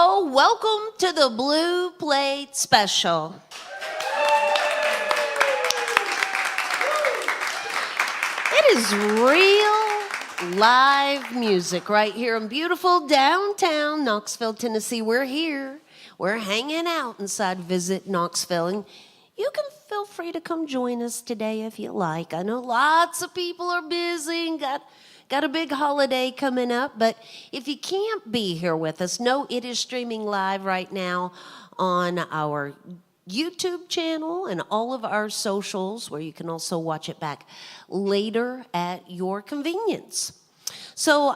Oh, welcome to the Blue Plate Special. It is real live music right here in beautiful downtown Knoxville, Tennessee. We're here. We're hanging out inside Visit Knoxville, and you can feel free to come join us today if you like. I know lots of people are busy and got a big holiday coming up, but if you can't be here with us, know it is streaming live right now on our YouTube channel and all of our socials, where you can also watch it back later at your convenience. So,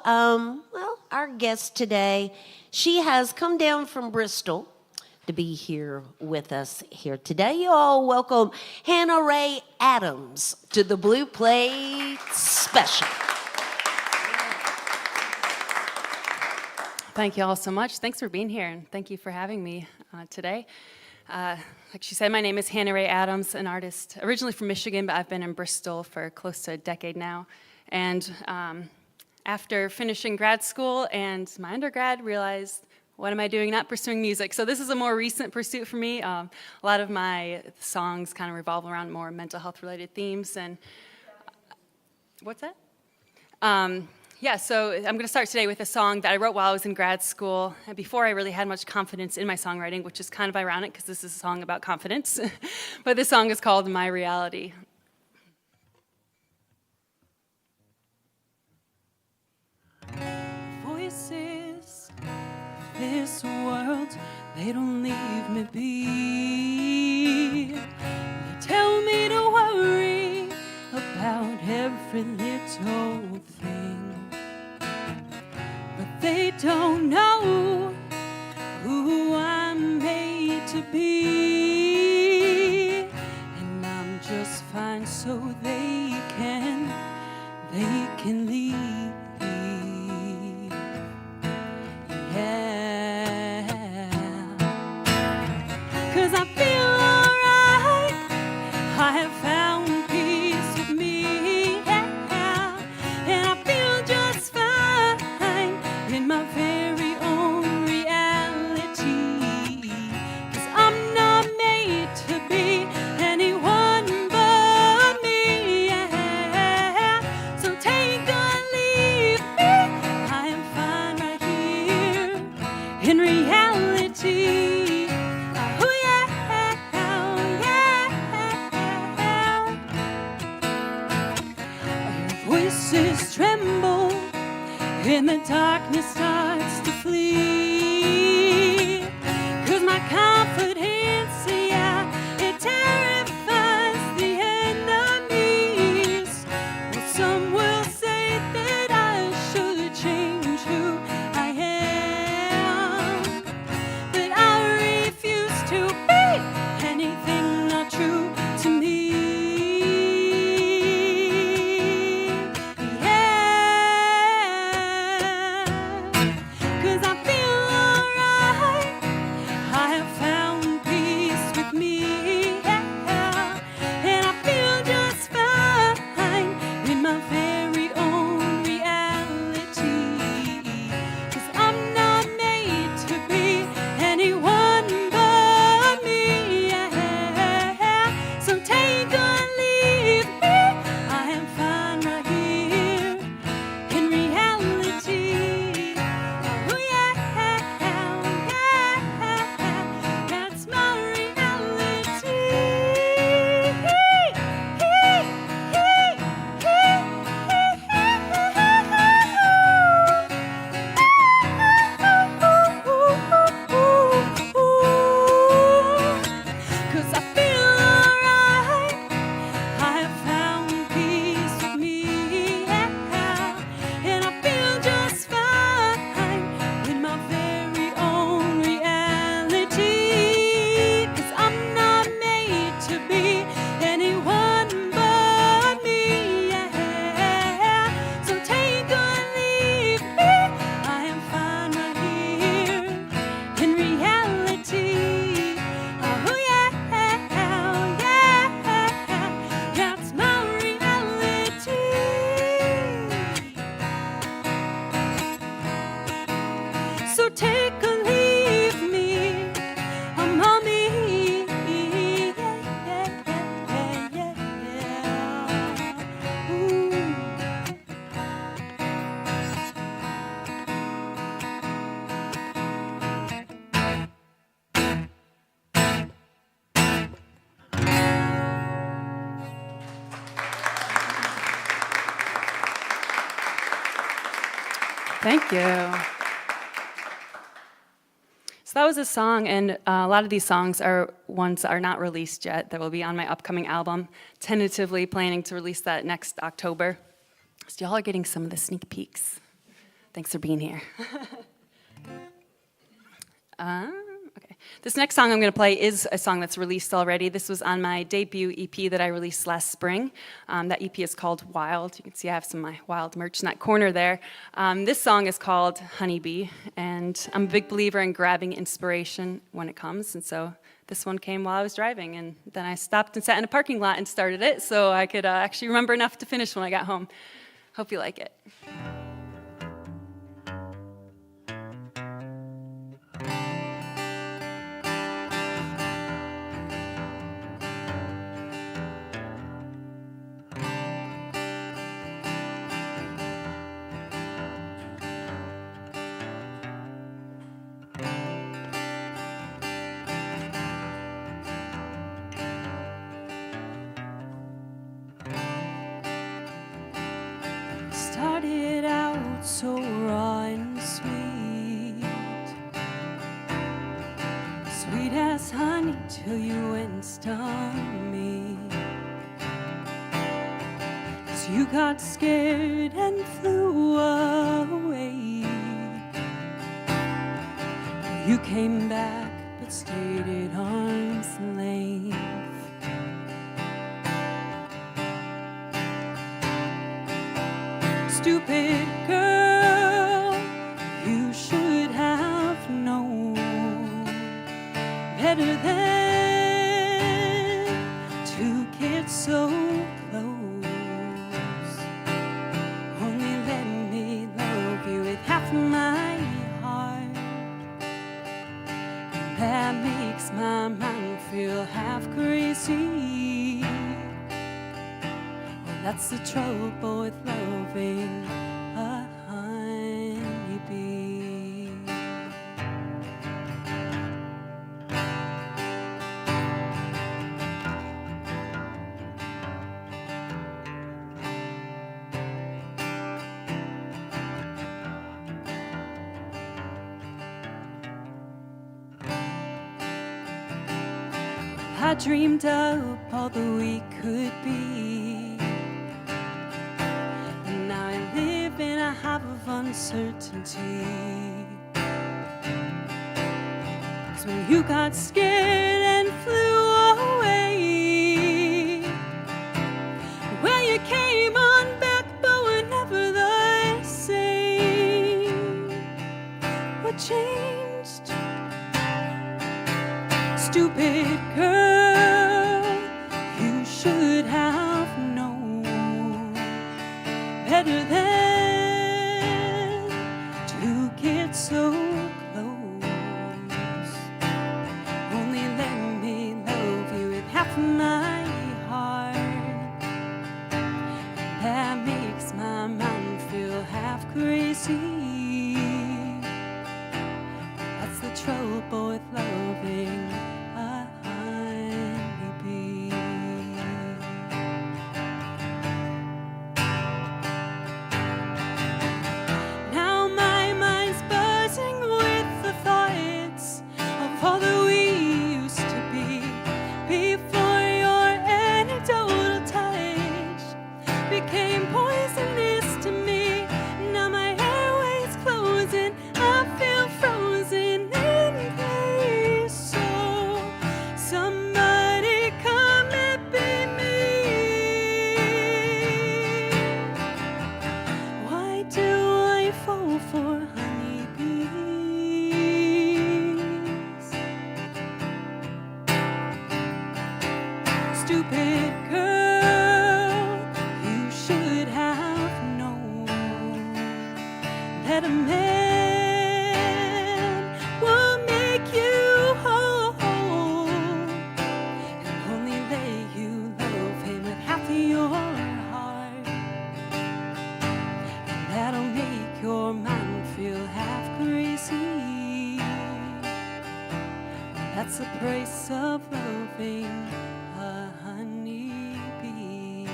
our guest today, she has come down from Bristol to be here with us here today. You all welcome Hannah Ray Adams to the Blue Plate Special. Thank you all so much. Thanks for being here, and thank you for having me today. Like she said, my name is Hannah Ray Adams, an artist originally from Michigan, but I've been in Bristol for close to a decade now. And after finishing grad school and my undergrad, realized, what am I doing not pursuing music? So this is a more recent pursuit for me. A lot of my songs kind of revolve around more mental health related themes. And what's that? Yeah, so I'm going to start today with a song that I wrote while I was in grad school, and before I really had much confidence in my songwriting, which is kind of ironic because this is a song about confidence. But this song is called My Reality. Voices of this world, they don't leave me be. They tell me to worry about every little thing. They don't know who I'm made to be, and I'm just fine so they can leave. Yeah, 'cause I feel alright. I have found peace with me, yeah, and I feel just fine in my very own reality, 'cause I'm not made to be anyone but me, yeah. So take or leave me, I am fine right here in reality. Oh yeah, yeah. Voices tremble and the darkness starts to flee, 'cause my confidence, yeah, it terrifies the enemies. Well, some will say that I should change who I am, but I refuse to be anything not true to me. Thank you. So that was a song, and a lot of these songs are ones that are not released yet that will be on my upcoming album. Tentatively planning to release that next October. So y'all are getting some of the sneak peeks. Thanks for being here. Okay. This next song I'm going to play is a song that's released already. This was on my debut EP that I released last spring. That EP is called Wild. You can see I have some of my Wild merch in that corner there. This song is called Honeybee, and I'm a big believer in grabbing inspiration when it comes, and so this one came while I was driving, and then I stopped and sat in a parking lot and started it so I could actually remember enough to finish when I got home. Hope you like it. Started out so raw and sweet, sweet as honey till you went and stung me. 'Cause you got scared and flew away. You came back but stayed at arm's length. Stupid girl, you should have known better than to get so close. Only let me love you with half my heart, and that makes my mind feel half crazy. That's the trouble with loving a honeybee. I dreamed up all that we could be. Half of uncertainty. 'Cause when you got scared and flew away, well, you came on back, but we're never the same. What changed? Stupid girl, you should have known better than so close. Only let me love you with half my heart. That makes my mind feel half crazy. That's the trouble with loving a honeybee. Stupid girl, you should have known that a man will make you whole and only let you love him with half of your heart, and that'll make your mind feel half crazy. That's the price of loving a honeybee.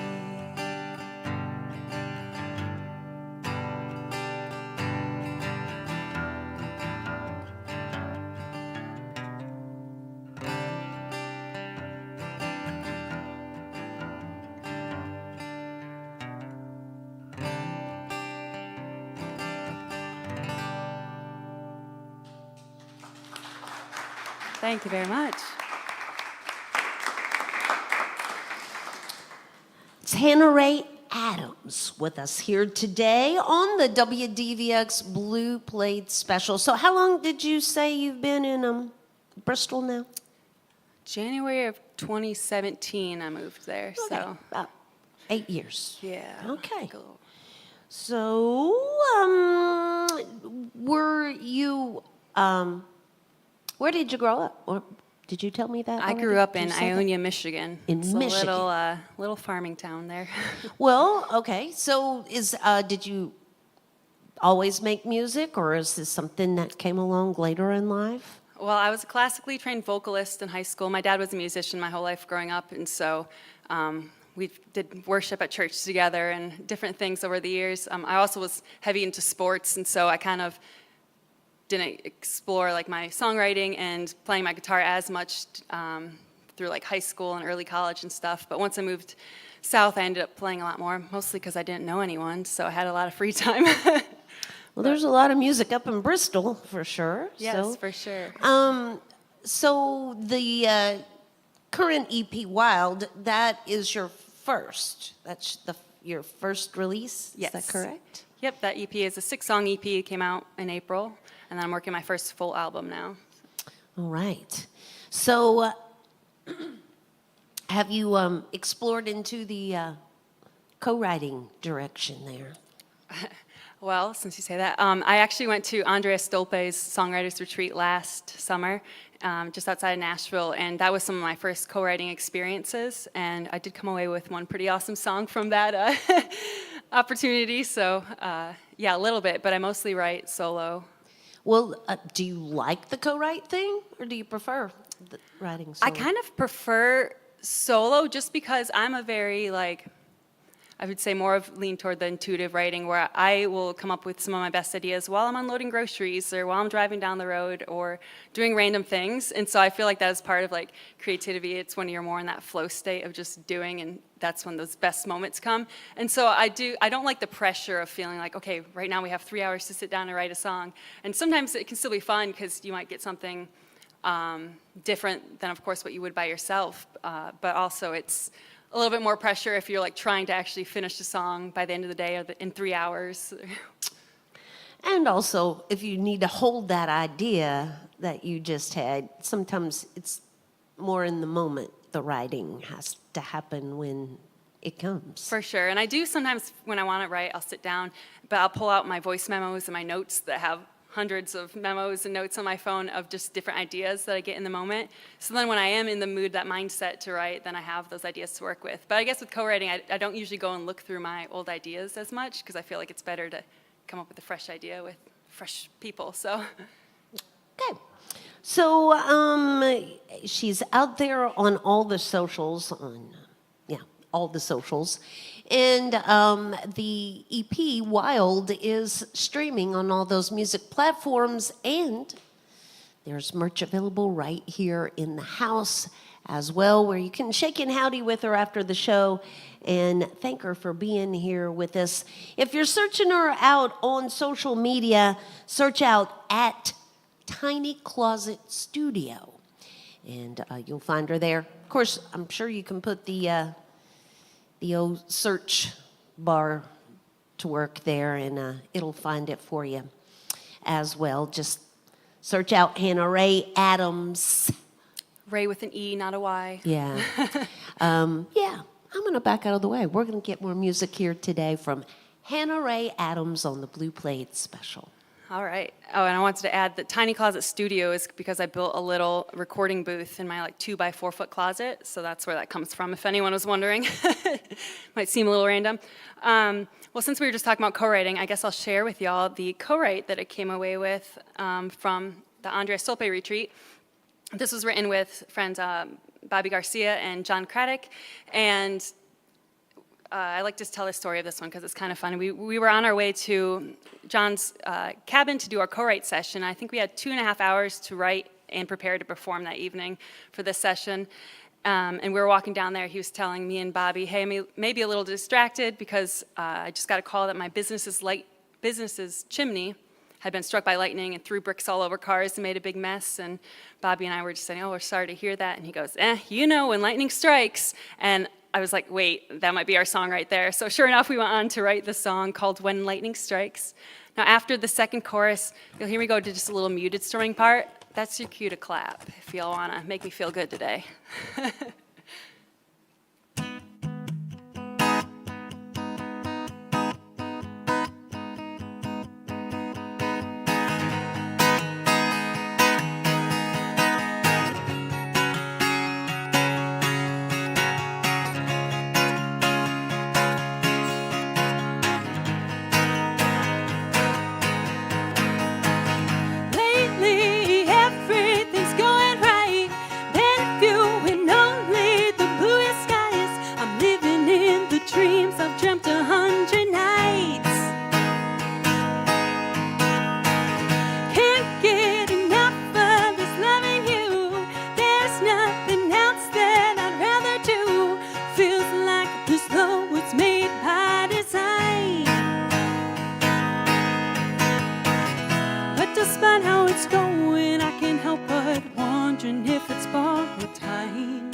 Thank you very much. It's Hannah Ray Adams with us here today on the WDVX Blue Plate Special. So how long did you say you've been in Bristol now? January of 2017, I moved there. Okay, So about 8 years. yeah. Okay. Cool. So, were you, where did you grow up? Or did you tell me that I already? grew up Did in you say that? Ionia, Michigan. In it's Michigan. a little farming town there. Well, okay. So, did you always make music, or is this something that came along later in life? Well, I was a classically trained vocalist in high school. My dad was a musician my whole life growing up, and so we did worship at church together and different things over the years. I also was heavy into sports, and so I kind of didn't explore like my songwriting and playing my guitar as much through like high school and early college and stuff. But once I moved south, I ended up playing a lot more, mostly because I didn't know anyone, so I had a lot of free time. Well, there's a lot of music up in Bristol, for sure. Yes, So, for sure. So the current EP, Wild, that is your first. That's your first release. Yes. Is that correct? Yep, that EP is a 6-song EP. It came out in April, and then I'm working my first full album now. All right. So, have you explored into the co-writing direction there? Well, since you say that, I actually went to Andrea Stolpe's Songwriters Retreat last summer, just outside of Nashville, and that was some of my first co-writing experiences, and I did come away with one pretty awesome song from that opportunity, so yeah, a little bit, but I mostly write solo. Well, do you like the co-write thing, or do you prefer the writing solo? I kind of prefer solo just because I'm a very, I would say more of lean toward the intuitive writing where I will come up with some of my best ideas while I'm unloading groceries or while I'm driving down the road or doing random things. And so I feel like that is part of like creativity. It's when you're more in that flow state of just doing, and that's when those best moments come. And so I don't like the pressure of feeling like, okay, right now we have 3 hours to sit down and write a song. And sometimes it can still be fun because you might get something different than, of course, what you would by yourself. But also it's a little bit more pressure if you're like trying to actually finish the song by the end of the day or in 3 hours. And also, if you need to hold that idea that you just had, sometimes it's more in the moment. The writing has to happen when it comes. For sure. And I do sometimes, when I want to write, I'll sit down, but I'll pull out my voice memos and my notes that have hundreds of memos and notes on my phone of just different ideas that I get in the moment. So then when I am in the mood, that mindset to write, then I have those ideas to work with. But I guess with co-writing, I don't usually go and look through my old ideas as much because I feel like it's better to come up with a fresh idea with fresh people. So. Okay. So she's out there on all the socials, all the socials. And the EP, Wild, is streaming on all those music platforms. And there's merch available right here in the house as well, where you can shake and howdy with her after the show and thank her for being here with us. If you're searching her out on social media, search out at Tiny Closet Studio, and you'll find her there. Of course, I'm sure you can put the old search bar to work there, and it'll find it for you as well. Just search out Hannah Ray Adams. Ray with an E, not a Y. Yeah. I'm going to back out of the way. We're going to get more music here today from Hannah Ray Adams on the Blue Plate Special. All right. Oh, and I wanted to add that Tiny Closet Studio is because I built a little recording booth in my 2x4 foot closet. So that's where that comes from, if anyone was wondering. Might seem a little random. Well, since we were just talking about co-writing, I guess I'll share with y'all the co-write that I came away with from the Andrea Stolpe retreat. This was written with friends Bobby Garcia and John Craddock. And I like to tell the story of this one because it's kind of fun. We were on our way to John's cabin to do our co-write session. I think we had 2.5 hours to write and prepare to perform that evening for this session. And we were walking down there. He was telling me and Bobby, hey, I may be a little distracted because I just got a call that my business's chimney had been struck by lightning and threw bricks all over cars and made a big mess. And Bobby and I were just saying, oh, we're sorry to hear that. And he goes, you know, when lightning strikes. And I was like, wait, that might be our song right there. So sure enough, we went on to write the song called When Lightning Strikes. Now, after the second chorus, you'll hear me go to just a little muted strumming part. That's your cue to clap if y'all want to make me feel good today. Lately, everything's going right. Been viewing only the bluest skies. I'm living in the dreams I've dreamt 100 nights. Can't get enough of this loving you. There's nothing else that I'd rather do. Feels like this love was made by design. But despite how it's going, I can't help but wondering if it's borrowed time.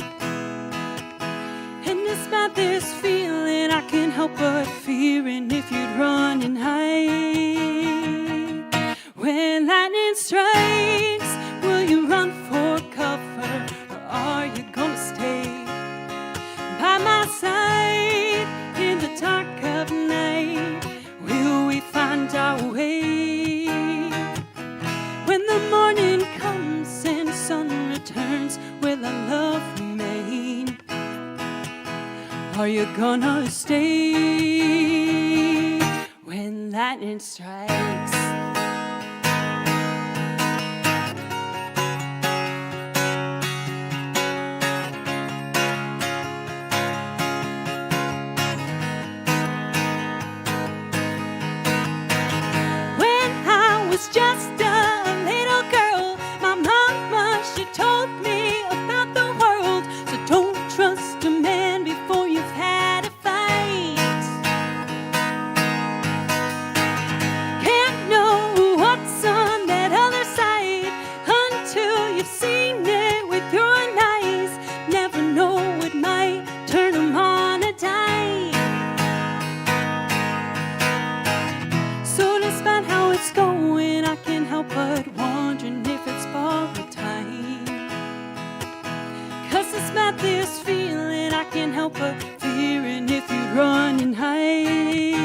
And despite this feeling, I can't help but fearing if you'd run and hide. When lightning strikes, will you run for cover, or are you gonna stay by my side in the dark of night? Will we find our way? When the morning comes and sun returns, will our love remain? Are you gonna stay when lightning strikes? When I was just a little girl, my mama, she told me about the world. So don't trust a man before you've had a fight. Can't know what's on that other side until you've seen it with your own eyes. Never know, it might turn 'em on a dime. So despite how it's going, I can't help but wondering if it's borrowed time. 'Cause despite this feeling, I can't help but fearing if you'd run and hide.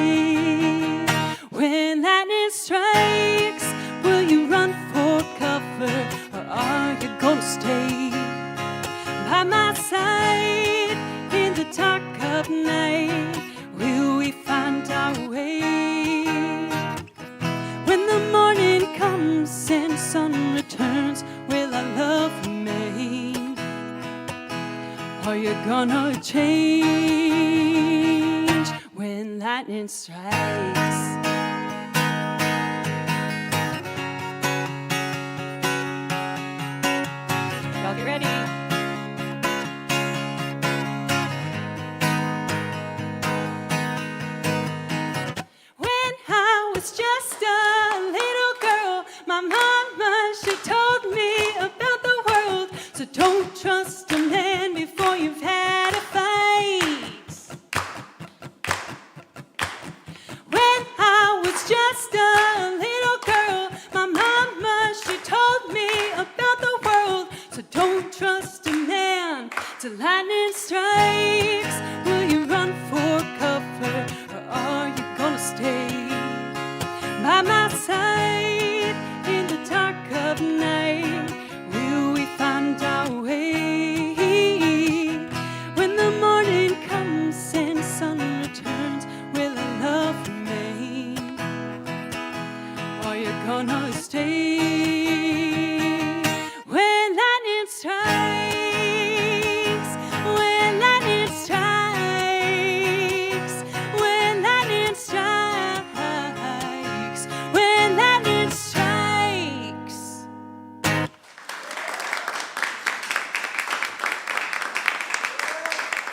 When lightning strikes, will you run for cover, or are you gonna stay by my side in the dark of night? Will we find our way? When the morning comes and sun returns, will our love remain? Are you gonna change when lightning strikes? Y'all get ready. When I was just a little girl, my mama, she told me about the world. So don't trust a man before you've had a fight. When I was just a little girl, my mama, she told me about the world. So don't trust a man till lightning strikes. Will you run for cover, or are you gonna stay by my side in the dark of night? Will we find our way? When the morning comes and sun returns, will our love remain? Are you gonna stay when lightning strikes? When lightning strikes, when lightning strikes, when lightning strikes.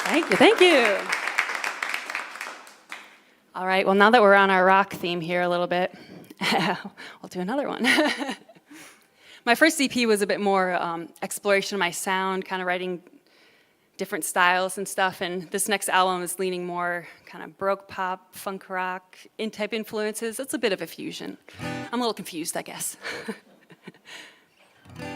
Thank you, thank you. All right, well, now that we're on our rock theme here a little bit, I'll do another one. My first EP was a bit more exploration of my sound, kind of writing different styles and stuff, and this next album is leaning more kind of Baroque pop, funk rock, in-type influences. It's a bit of a fusion. I'm a little confused, I guess.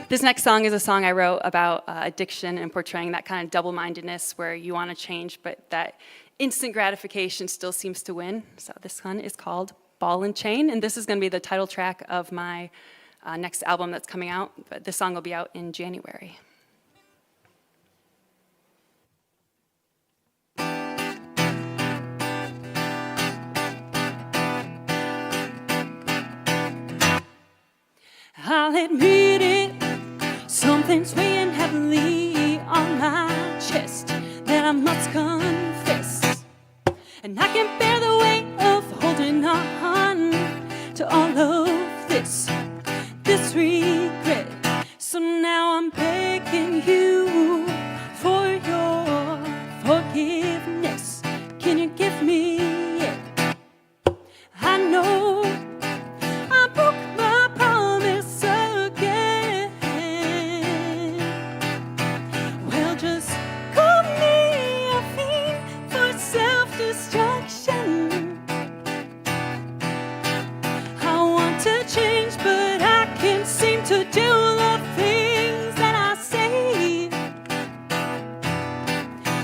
This next song is a song I wrote about addiction and portraying that kind of double-mindedness where you want to change, but that instant gratification still seems to win. So this one is called Ball and Chain, and this is going to be the title track of my next album that's coming out, but this song will be out in January. I'll admit it, something's weighing heavily on my chest that I must confess. And I can't bear the weight of holding on to all of this regret. So now I'm begging you for your forgiveness. Can you give me it? I know I broke my promise again. Well, just call me a fiend for self-destruction. I want to change, but I can't seem to do the things that I say.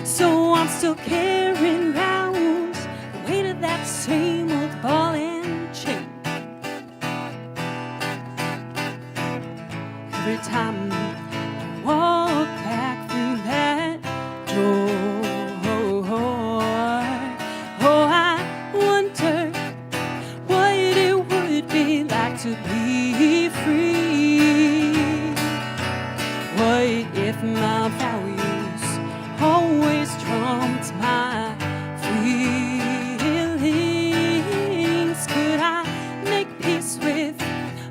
So I'm still carrying round the weight of that same old ball and chain. Every time I walk back through that door, oh, I wonder what it would be like to be free. What if my values always trumped my feelings? Could I make peace with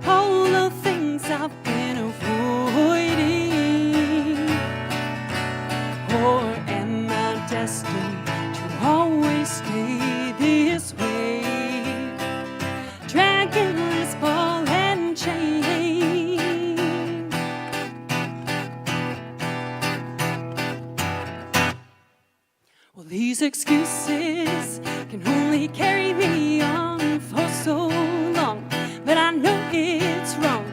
all the things I've been avoiding? Or am I destined to always stay this way, dragging this ball and chain? Well, these excuses can only carry me on for so long, but I know it's wrong.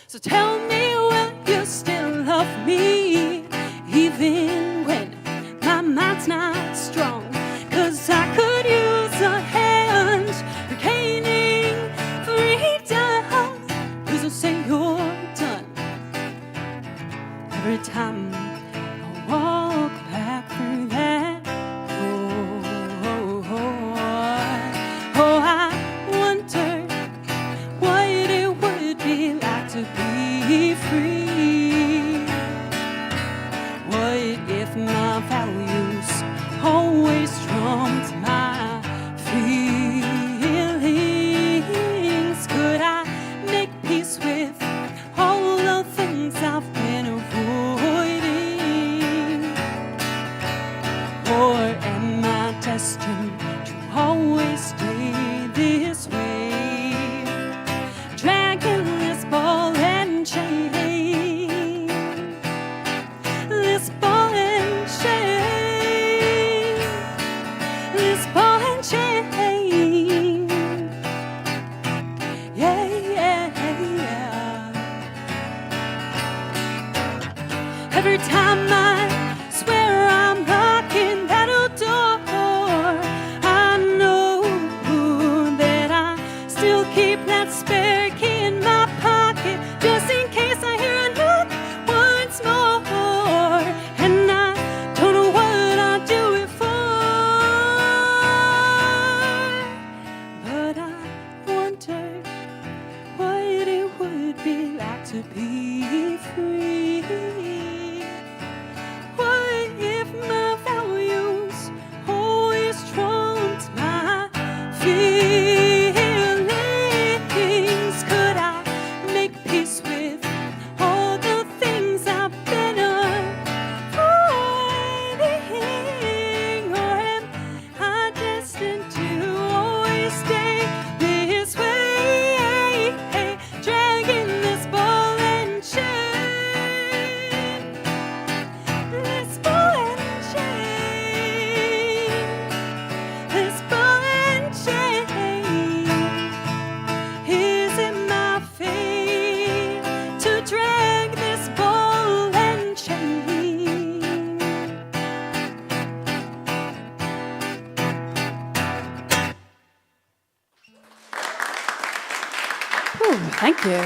So tell me, will you still love me even when my mind's not strong? 'Cause I could use a hand regaining freedom. Please don't say you're done. Every time I walk back through that door, oh, I wonder what it would be like to be free. What if my values always trumped my feelings? Could I make peace with all the things I've been avoiding? Or am I destined to always stay this way, dragging this ball and chain? This ball and chain, this ball and chain. Yeah, yeah, yeah. Every time I swear I'm knocking that old door, I know Thank you.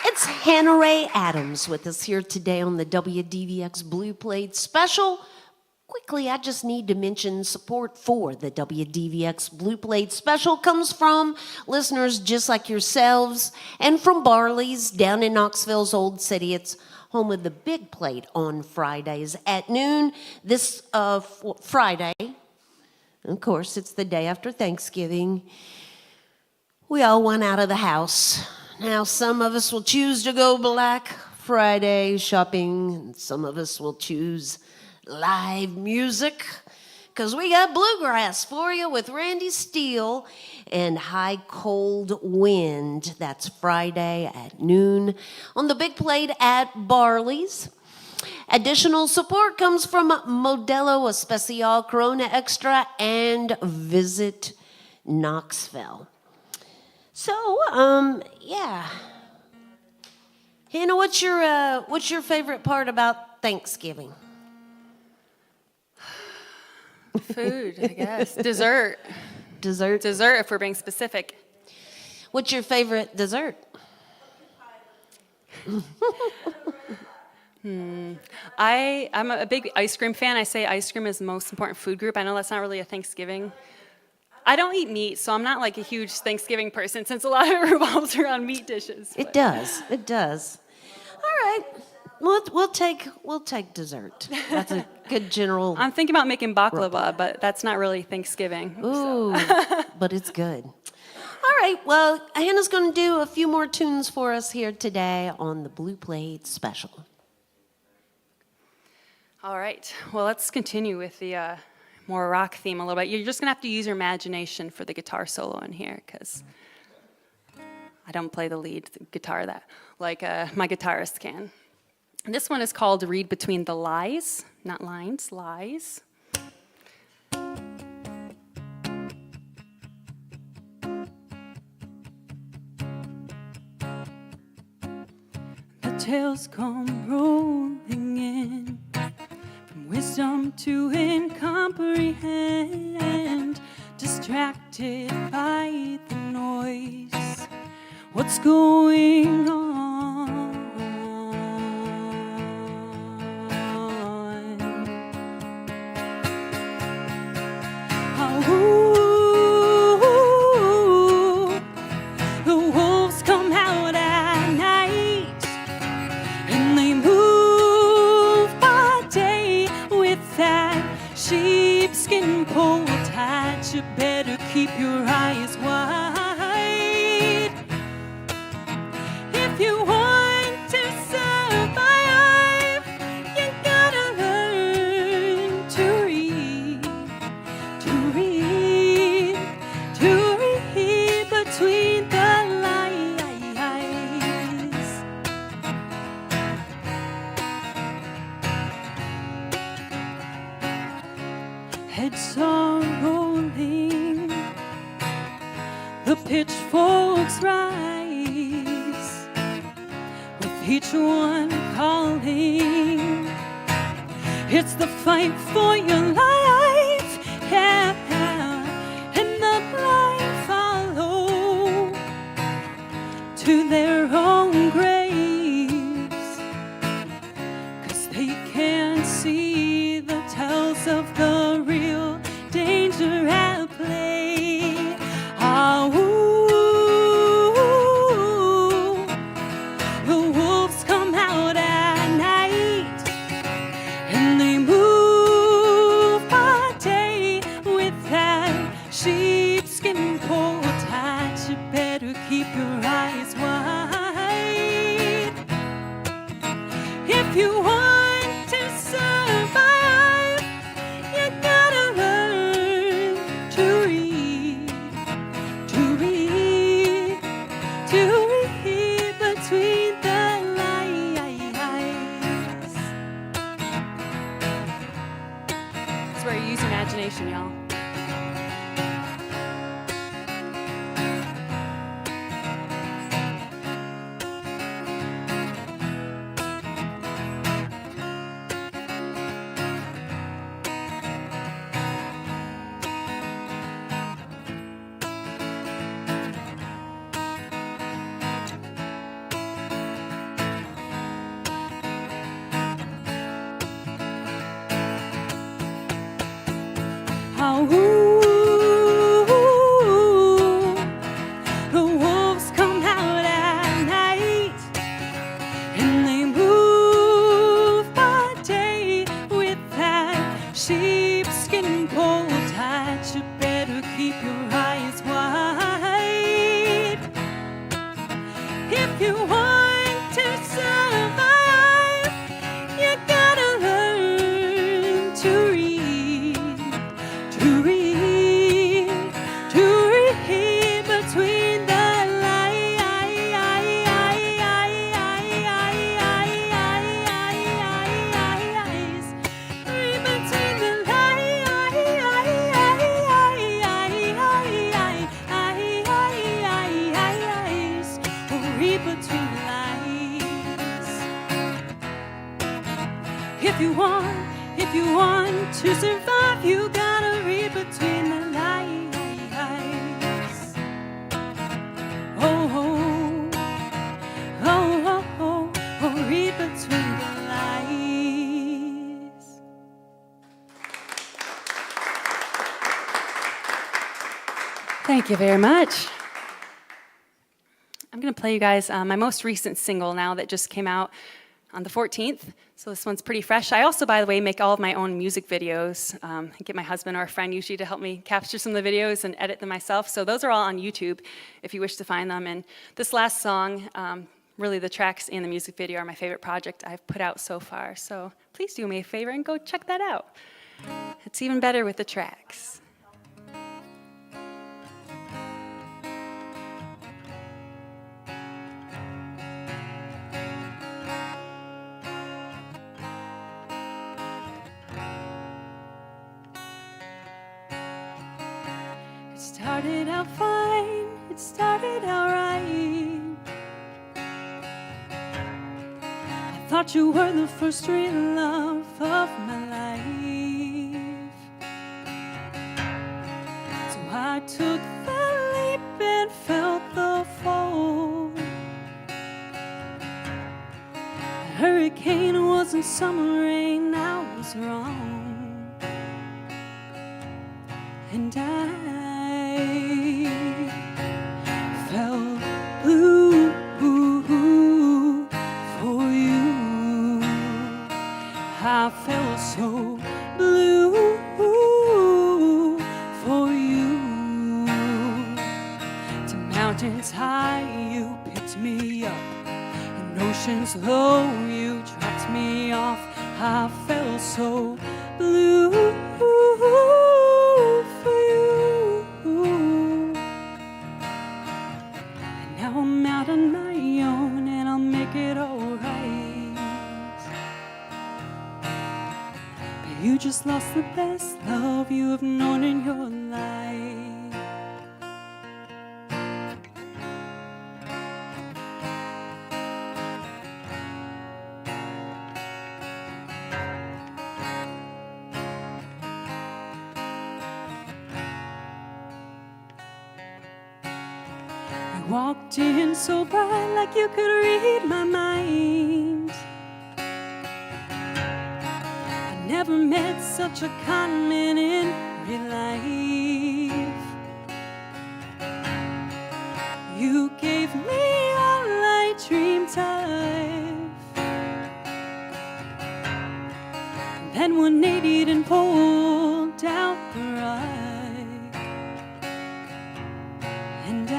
It's Hannah Ray Adams with us here today on the WDVX Blue Plate Special. Quickly, I just need to mention support for the WDVX Blue Plate Special comes from listeners just like yourselves and from Barley's down in Knoxville's Old City. It's home of the Big Plate on Fridays at noon. This Friday, of course, it's the day after Thanksgiving. We all went out of the house. Now, some of us will choose to go Black Friday shopping, and some of us will choose live music, because we got bluegrass for you with Randy Steele and High Cold Wind. That's Friday at noon on the Big Plate at Barley's. Additional support comes from Modelo Especial, Corona Extra, and Visit Knoxville. So, yeah. Hannah, what's your favorite part about Thanksgiving? Food, I guess. Dessert. Dessert? Dessert, if we're being specific. What's your favorite dessert? I'm a big ice cream fan. I say ice cream is the most important food group. I know that's not really a Thanksgiving. I don't eat meat, so I'm not like a huge Thanksgiving person since a lot of it revolves around meat dishes. It does. It does. All right. We'll take dessert. That's a good general. I'm thinking about making baklava, but that's not really Thanksgiving. Ooh, but it's good. All right. Well, Hannah's going to do a few more tunes for us here today on the Blue Plate Special. All right. Well, let's continue with the more rock theme a little bit. You're just going to have to use your imagination for the guitar solo in here, because I don't play the lead guitar that like my guitarist can. And this one is called Read Between the Lies, not lines, lies. The tales come rolling in, from wisdom to incomprehend, distracted by the noise. What's going on? Ooh, the wolves come out at night, and they move by day with that sheepskin pole tied. You better keep your eyes wide if you want to survive. You gotta learn to read, to read, to read between the lines. Heads are rolling, the pitchforks rise, with each one calling. It's the fight for your life, yeah, and the blind follow to their own graves, 'cause they can't see the tells of the real danger at play. Ah, ooh, the wolves come out at night, and they move by day with that sheepskin pole tied. You better keep your eyes wide if you want to survive. You gotta learn to read, to read, to read between the lines. That's where you use your imagination, y'all. Now, ooh, the wolves come out at night, and they move by day with that sheepskin coat tight. You better keep your eyes wide if you want to survive. You gotta learn to read, to read, to read between the lines. Read between the lines. Read between the lines. If you want to survive, you gotta read between the lines. Oh, oh, oh, oh, oh, oh, read between the lines. Thank you very much. I'm going to play you guys my most recent single now that just came out on the 14th. So this one's pretty fresh. I also, by the way, make all of my own music videos. I get my husband or a friend usually to help me capture some of the videos and edit them myself. So those are all on YouTube if you wish to find them. And this last song, really the tracks and the music video are my favorite project I've put out so far. So please do me a favor and go check that out. It's even better with the tracks. It started out fine, it started out right. I thought you were the first real love of my life. So I took the leap and felt the fall. A hurricane wasn't summer rain, I was wrong. And I felt blue for you. I felt so blue for you. To mountains high you picked me up, and oceans low you dropped me off. I felt so blue for you. And now I'm out on my own and I'll make it alright. But you just lost the best love you have known in your life. You walked in so bright like you could read my mind. I never met such a kind man in real life. You gave me all I dreamed of. And then 180'd and pulled out the rug. And I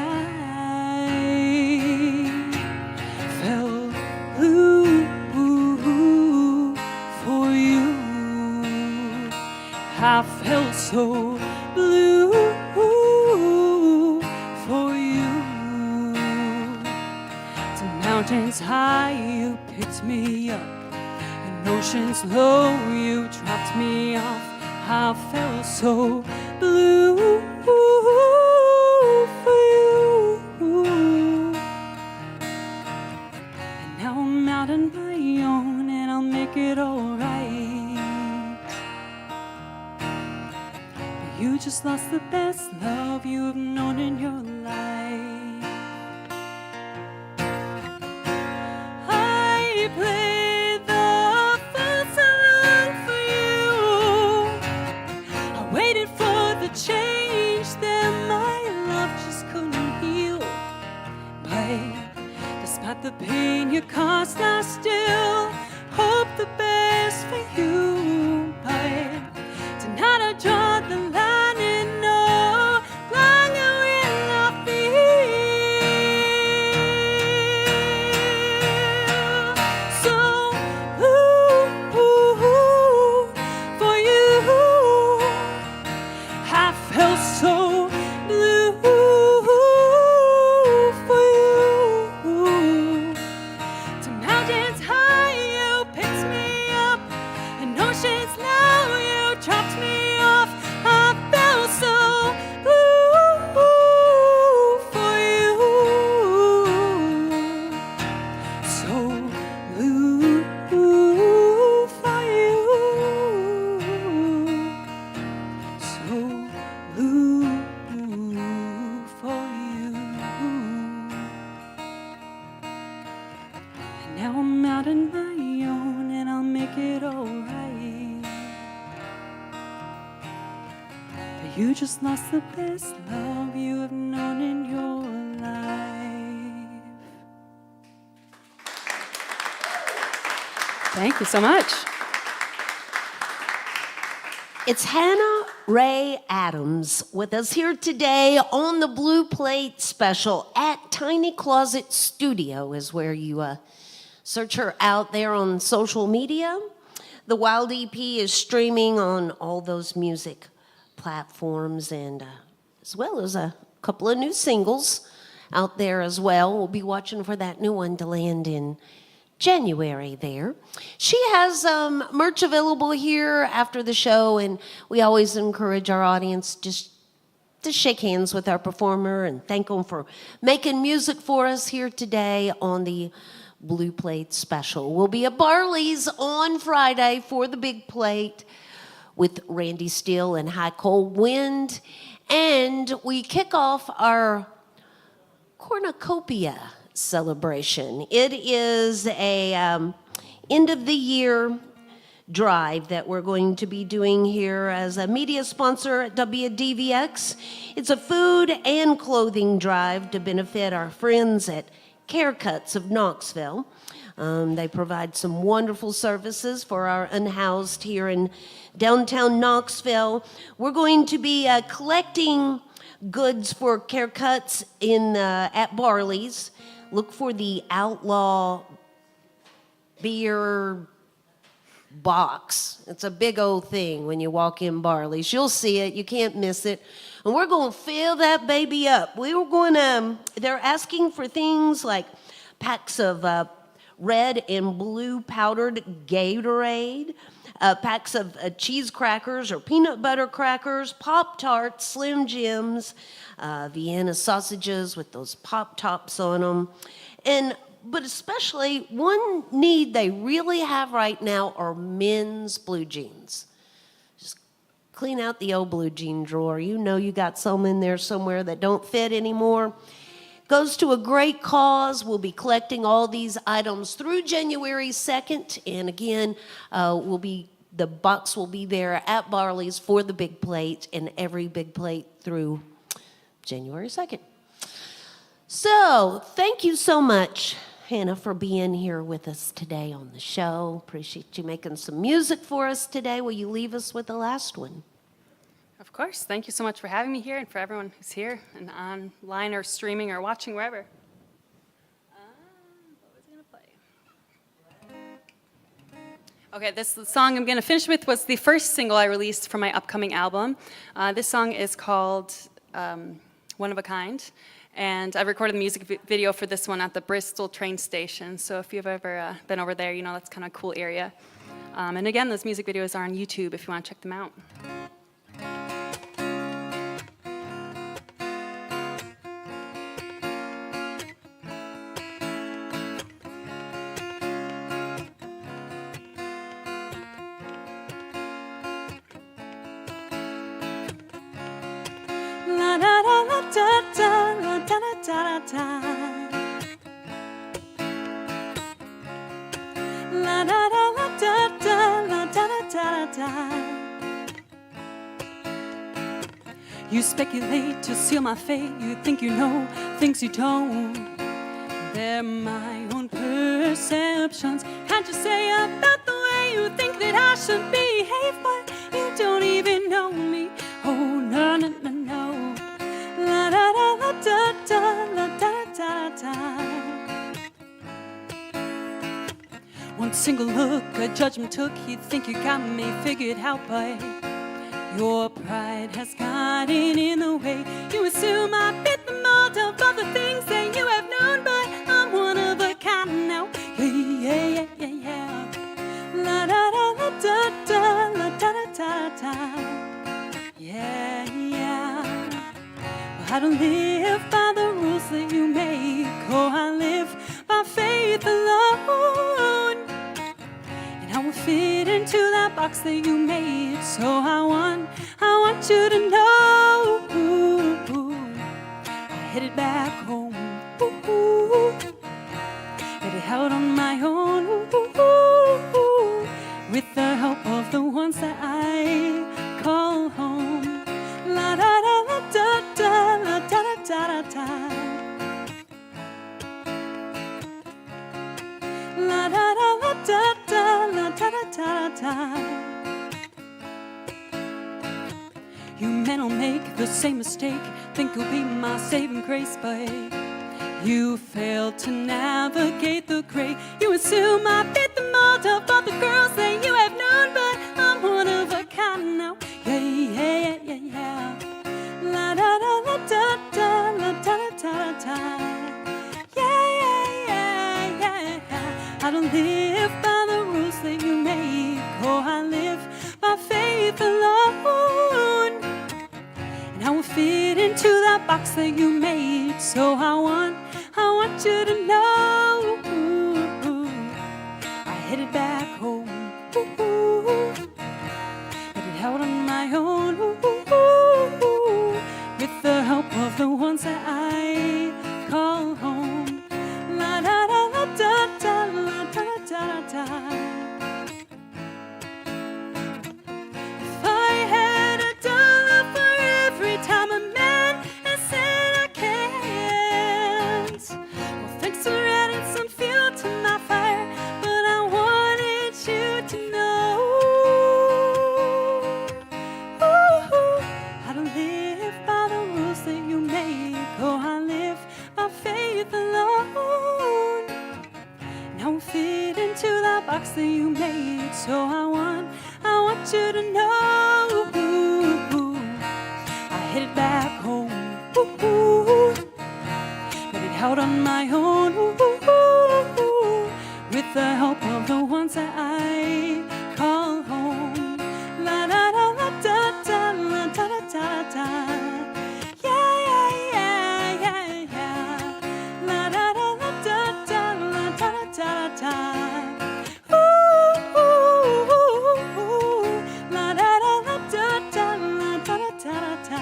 felt blue for you. I felt so blue for you. To mountains high you picked me up, and oceans low you dropped me off. I felt so blue for you. And now I'm out on my own and I'll make it alright. But you just lost the best love you have known in your life. I played the first song for you. I waited for make it alright. But you just lost the best love you have known in your life. Thank you so much. It's Hannah Ray Adams with us here today on the Blue Plate Special at Tiny Closet Studio is where you search her out there on social media. The Wild EP is streaming on all those music platforms and as well as a couple of new singles out there as well. We'll be watching for that new one to land in January there. She has merch available here after the show, and we always encourage our audience just to shake hands with our performer and thank them for making music for us here today on the Blue Plate Special. We'll be at Barley's on Friday for the big plate with Randy Steele and High Cold Wind, and we kick off our cornucopia celebration. It is a end of the year drive that we're going to be doing here as a media sponsor at WDVX. It's a food and clothing drive to benefit our friends at Care Cuts of Knoxville. They provide some wonderful services for our unhoused here in downtown Knoxville. We're going to be collecting goods for Care Cuts at Barley's. Look for the Outlaw beer box. It's a big old thing when you walk in Barley's. You'll see it. You can't miss it. And we're going to fill that baby up. They're asking for things like packs of red and blue powdered Gatorade, packs of cheese crackers or peanut butter crackers, Pop-Tarts, Slim Jims, Vienna sausages with those pop tops on them. But especially one need they really have right now are men's blue jeans. Just clean out the old blue jean drawer. You know you got some in there somewhere that don't fit anymore. Goes to a great cause. We'll be collecting all these items through January 2nd. And again, the box will be there at Barley's for the big plate and every big plate through January 2nd. So thank you so much, Hannah, for being here with us today on the show. Appreciate you making some music for us today. Will you leave us with the last one? Of course. Thank you so much for having me here and for everyone who's here and online or streaming or watching wherever. What was I going to play? Okay, the song I'm going to finish with was the first single I released from my upcoming album. This song is called One of a Kind, and I recorded the music video for this one at the Bristol train station. So if you've ever been over there, you know that's kind of a cool area. And again, those music videos are on YouTube if you want to check them out. La da da la da da la da da da da. La da da la da da la da da da da. You speculate to seal my fate. You think you know things you don't. They're my own perceptions. Can't you say about the way you think that I should behave? But you don't even know me. Oh no no no no. La da da la da da la da da da. One single look, a judgment took. You think you got me figured out, but your pride has gotten in the way. You assume I fit the mold of all the things that you have known, but I'm one of a kind now. Yeah yeah yeah yeah. La da da la da da la da da da da. Yeah yeah. I don't live by the rules that you make. Oh, I live by faith alone. And I will fit into that box that you made. So I want you to know I headed back home. But it held on my own. with the help of the ones that I call home. La da da la da da la da da da da. La da da la da da la da da da da. You men will make the same mistake, think you'll be my saving grace, but you failed to navigate the gray. You assume I fit the mold of all the girls that you have known, but I'm one of a kind now. Yeah, yeah, yeah, yeah. La da da la da da la da da da da. Yeah, yeah, yeah, yeah. I don't live by the rules that you make. Oh, I live by faith alone. And I will fit into that box that you made. So I want you to know I headed back home, but it held on my own, with the help of the ones that I call home. La da da la da da la da da da. If I had $1 for every time a man has said I can't, well, thanks for adding some fuel to my fire, but I wanted you to know I don't live by the rules that you make. Oh, I live by faith alone. And I won't fit into that box that you made. So I want you to know I headed back home, but it held on my own, with the help of the ones that I call home. La da da la da da la da da da da. Yeah, yeah, yeah, yeah, yeah. La da da la da da la da da da da. Ooh, ooh, ooh, ooh. La da da la da da la da da da da.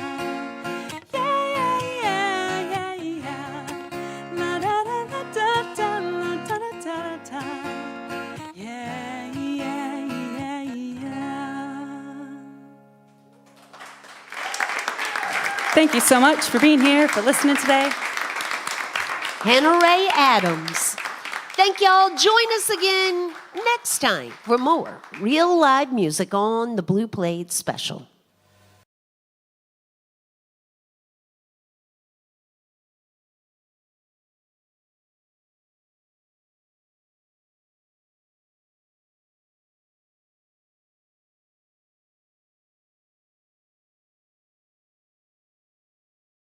Yeah, yeah, yeah, yeah, yeah. La da da la da da la da da da da. Yeah, yeah, yeah, yeah. Thank you so much for being here, for listening today. Hannah Ray Adams. Thank y'all. Join us again next time for more real live music on the Blue Plate Special.